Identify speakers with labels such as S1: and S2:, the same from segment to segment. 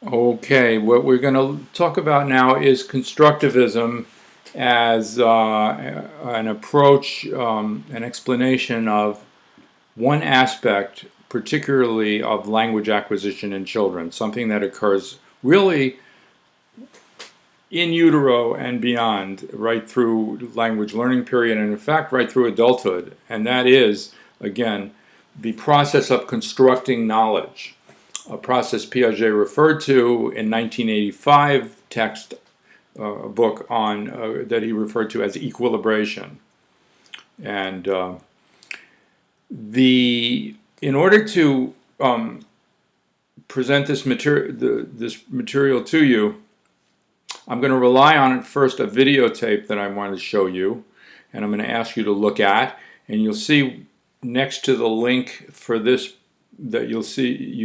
S1: Okay, what we're going to talk about now is constructivism as an approach, an explanation of one aspect, particularly of language acquisition in children, something that occurs really in utero and beyond, right through language learning period, and in fact, right through adulthood. And that is, again, the process of constructing knowledge, a process Piaget referred to in 1985 text, a book on that he referred to as equilibration. And in order to present this material to you, I'm going to rely on first a videotape that I want to show you, and I'm going to ask you to look at, and you'll see next to the link for this that you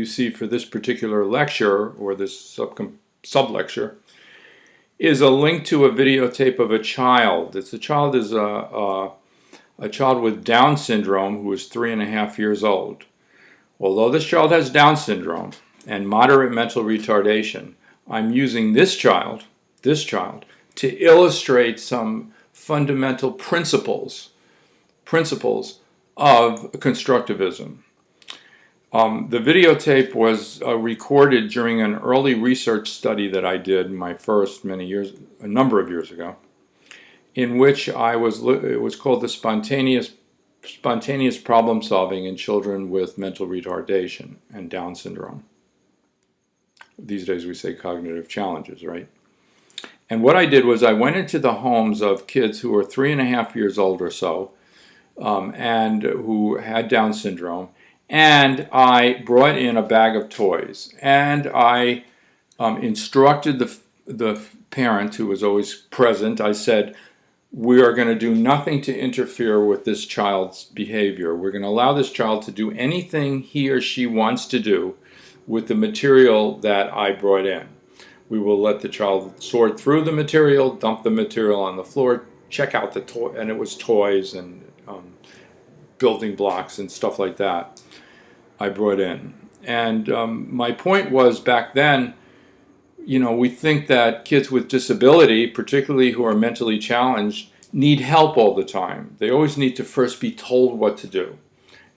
S1: see for this particular lecture or this sub-lecture is a link to a videotape of a child. The child is a child with Down syndrome who is 3.5 years old. Although this child has Down syndrome and moderate mental retardation, I'm using this child to illustrate some fundamental principles of constructivism. The videotape was recorded during an early research study that I did, a number of years ago, in which it was called the spontaneous problem solving in children with mental retardation and Down syndrome. These days we say cognitive challenges, right? And what I did was I went into the homes of kids who were 3.5 years old or so, and who had Down syndrome, and I brought in a bag of toys, and I instructed the parent who was always present. I said, we are going to do nothing to interfere with this child's behavior. We're going to allow this child to do anything he or she wants to do with the material that I brought in. We will let the child sort through the material, dump the material on the floor, check out the toy, and it was toys and building blocks and stuff like that I brought in. And my point was, back then, we think that kids with disability, particularly who are mentally challenged, need help all the time. They always need to first be told what to do.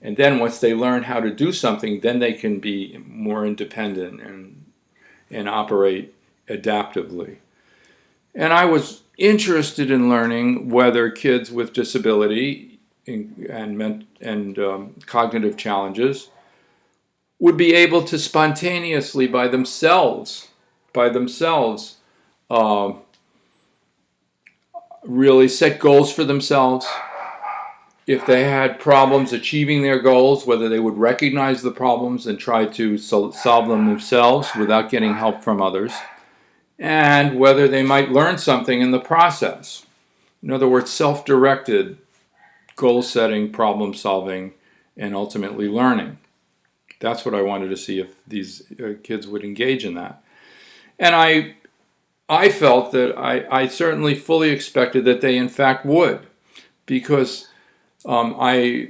S1: And then once they learn how to do something, then they can be more independent and operate adaptively. And I was interested in learning whether kids with disability and cognitive challenges would be able to spontaneously, by themselves, really set goals for themselves. If they had problems achieving their goals, whether they would recognize the problems and try to solve them themselves without getting help from others, and whether they might learn something in the process. In other words, self-directed goal setting, problem solving, and ultimately learning. That's what I wanted to see, if these kids would engage in that. And I felt that I certainly fully expected that they in fact would, because I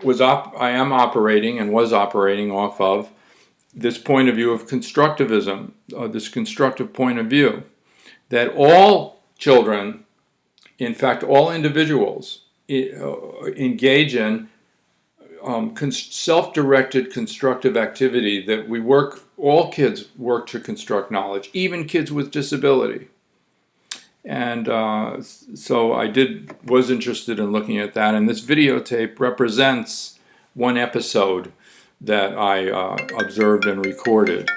S1: am operating and was operating off of this point of view of constructivism, this constructive point of view, that all children, in fact all individuals, engage in self-directed constructive activity, that all kids work to construct knowledge, even kids with disability. And so I was interested in looking at that, and this videotape represents one episode that I observed and recorded.